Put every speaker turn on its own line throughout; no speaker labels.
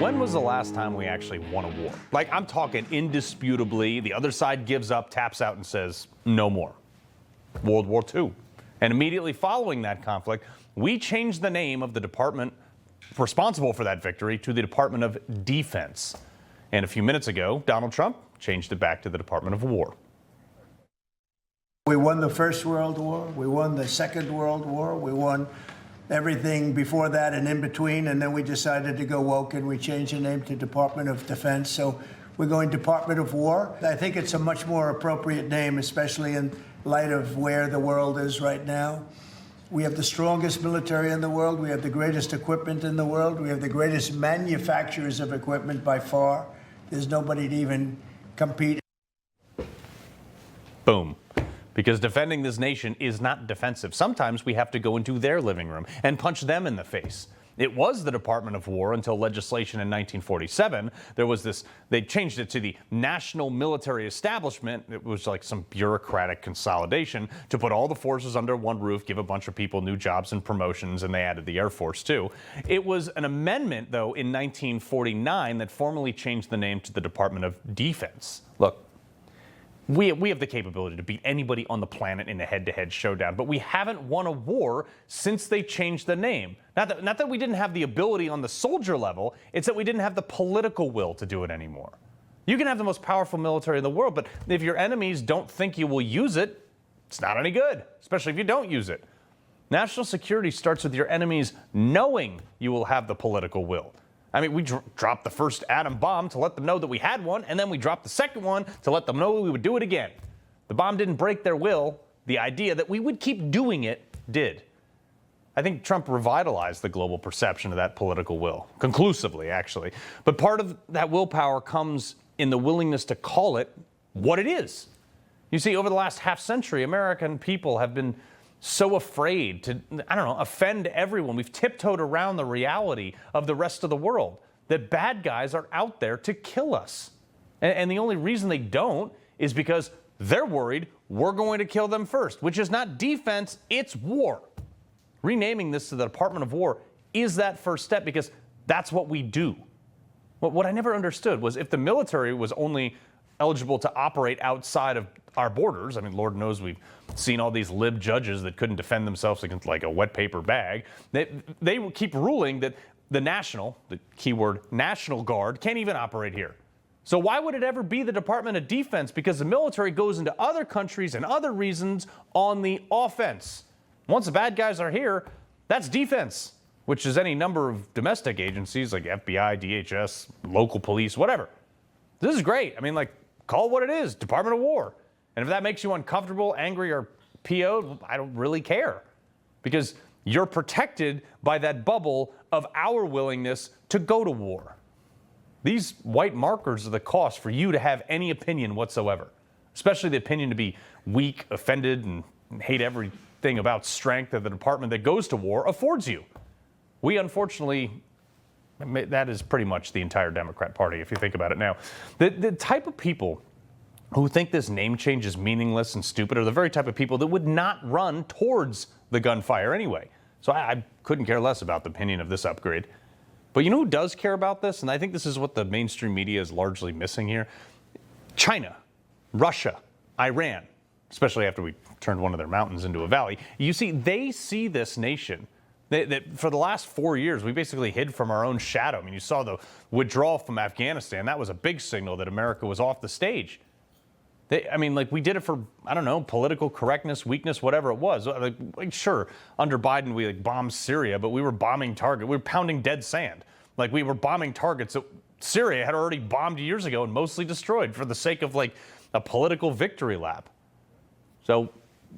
When was the last time we actually won a war? Like, I'm talking indisputably, the other side gives up, taps out, and says, no more. World War II. And immediately following that conflict, we changed the name of the department responsible for that victory to the Department of Defense. And a few minutes ago, Donald Trump changed it back to the Department of War.
We won the First World War. We won the Second World War. We won everything before that and in between. And then we decided to go woke and we changed the name to Department of Defense. So we're going Department of War. I think it's a much more appropriate name, especially in light of where the world is right now. We have the strongest military in the world. We have the greatest equipment in the world. We have the greatest manufacturers of equipment by far. There's nobody to even compete.
Boom. Because defending this nation is not defensive. Sometimes we have to go into their living room and punch them in the face. It was the Department of War until legislation in 1947. There was this, they changed it to the National Military Establishment. It was like some bureaucratic consolidation to put all the forces under one roof, give a bunch of people new jobs and promotions, and they added the Air Force too. It was an amendment, though, in 1949 that formally changed the name to the Department of Defense. Look, we have the capability to beat anybody on the planet in a head-to-head showdown, but we haven't won a war since they changed the name. Not that we didn't have the ability on the soldier level, it's that we didn't have the political will to do it anymore. You can have the most powerful military in the world, but if your enemies don't think you will use it, it's not any good, especially if you don't use it. National security starts with your enemies knowing you will have the political will. I mean, we dropped the first atom bomb to let them know that we had one, and then we dropped the second one to let them know we would do it again. The bomb didn't break their will. The idea that we would keep doing it did. I think Trump revitalized the global perception of that political will, conclusively, actually. But part of that willpower comes in the willingness to call it what it is. You see, over the last half century, American people have been so afraid to, offend everyone. We've tiptoed around the reality of the rest of the world, that bad guys are out there to kill us. And the only reason they don't is because they're worried we're going to kill them first, which is not defense, it's war. Renaming this to the Department of War is that first step because that's what we do. What I never understood was if the military was only eligible to operate outside of our borders. I mean, Lord knows we've seen all these lib judges that couldn't defend themselves against like a wet paper bag. They keep ruling that the keyword National Guard, can't even operate here. So why would it ever be the Department of Defense? Because the military goes into other countries and other reasons on the offense. Once the bad guys are here, that's defense, which is any number of domestic agencies like FBI, DHS, local police, whatever. This is great. I mean, like, call it what it is, Department of War. And if that makes you uncomfortable, angry, or PO'd, I don't really care. Because you're protected by that bubble of our willingness to go to war. These white markers are the cost for you to have any opinion whatsoever, especially the opinion to be weak, offended, and hate everything about strength that the department that goes to war affords you. We, unfortunately, that is pretty much the entire Democrat Party, if you think about it now. The type of people who think this name change is meaningless and stupid are the very type of people that would not run towards the gunfire anyway. So I couldn't care less about the opinion of this upgrade. But you know who does care about this? And I think this is what the mainstream media is largely missing here. China, Russia, Iran, especially after we turned one of their mountains into a valley. You see, they see this nation that for the last 4 years, we basically hid from our own shadow. I mean, you saw the withdrawal from Afghanistan. That was a big signal that America was off the stage. We did it for, political correctness, weakness, whatever it was. Sure, under Biden, we bombed Syria, but we were bombing targets. We were pounding dead sand. We were bombing targets that Syria had already bombed years ago and mostly destroyed for the sake of, a political victory lap. So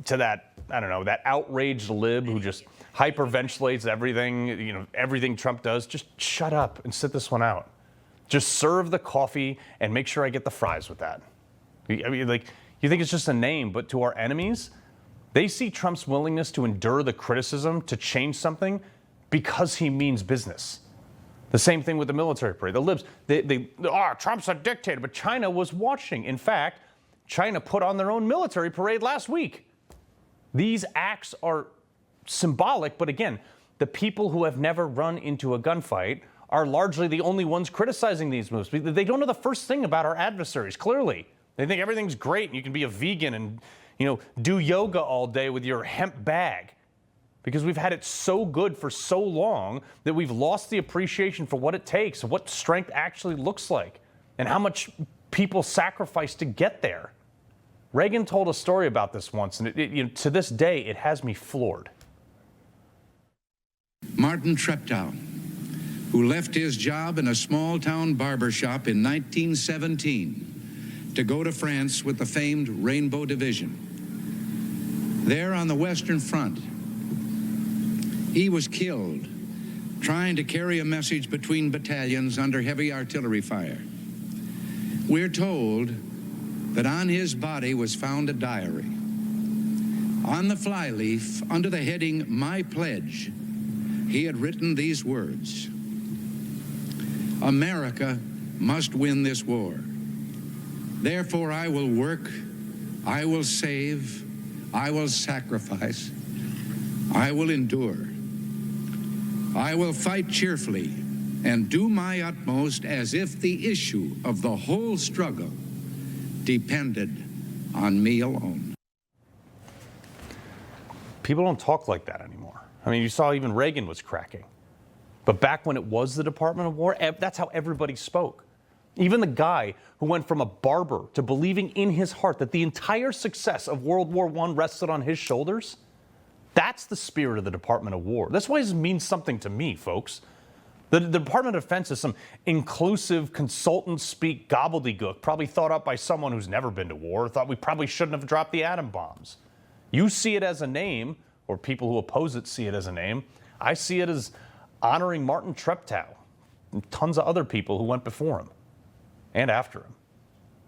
to that, that outraged lib who just hyperventilates everything, everything Trump does, just shut up and sit this one out. Just serve the coffee and make sure I get the fries with that. I mean, you think it's just a name, but to our enemies, they see Trump's willingness to endure the criticism to change something because he means business. The same thing with the military parade. The libs, Trump's a dictator, but China was watching. In fact, China put on their own military parade last week. These acts are symbolic, but again, the people who have never run into a gunfight are largely the only ones criticizing these moves. They don't know the first thing about our adversaries, clearly. They think everything's great and you can be a vegan and, do yoga all day with your hemp bag. Because we've had it so good for so long that we've lost the appreciation for what it takes, what strength actually looks like, and how much people sacrifice to get there. Reagan told a story about this once, and to this day, it has me floored.
Martin Treptow, who left his job in a small-town barber shop in 1917 to go to France with the famed Rainbow Division. There on the Western Front, he was killed trying to carry a message between battalions under heavy artillery fire. We're told that on his body was found a diary. On the flyleaf, under the heading, "My Pledge," he had written these words: "America must win this war. Therefore, I will work, I will save, I will sacrifice, I will endure. I will fight cheerfully and do my utmost as if the issue of the whole struggle depended on me alone."
People don't talk like that anymore. I mean, you saw even Reagan was cracking. But back when it was the Department of War, that's how everybody spoke. Even the guy who went from a barber to believing in his heart that the entire success of World War I rested on his shoulders, that's the spirit of the Department of War. That's why this means something to me, folks. The Department of Defense is some inclusive consultant speak gobbledygook, probably thought up by someone who's never been to war, thought we probably shouldn't have dropped the atom bombs. You see it as a name, or people who oppose it see it as a name. I see it as honoring Martin Treptow and tons of other people who went before him and after him.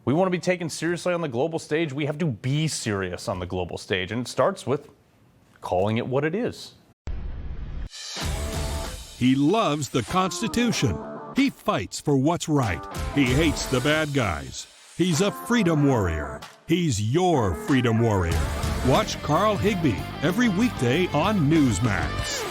We want to be taken seriously on the global stage. We have to be serious on the global stage, and it starts with calling it what it is.
He loves the Constitution. He fights for what's right. He hates the bad guys. He's a freedom warrior. He's your freedom warrior. Watch Carl Higbie every weekday on Newsmax.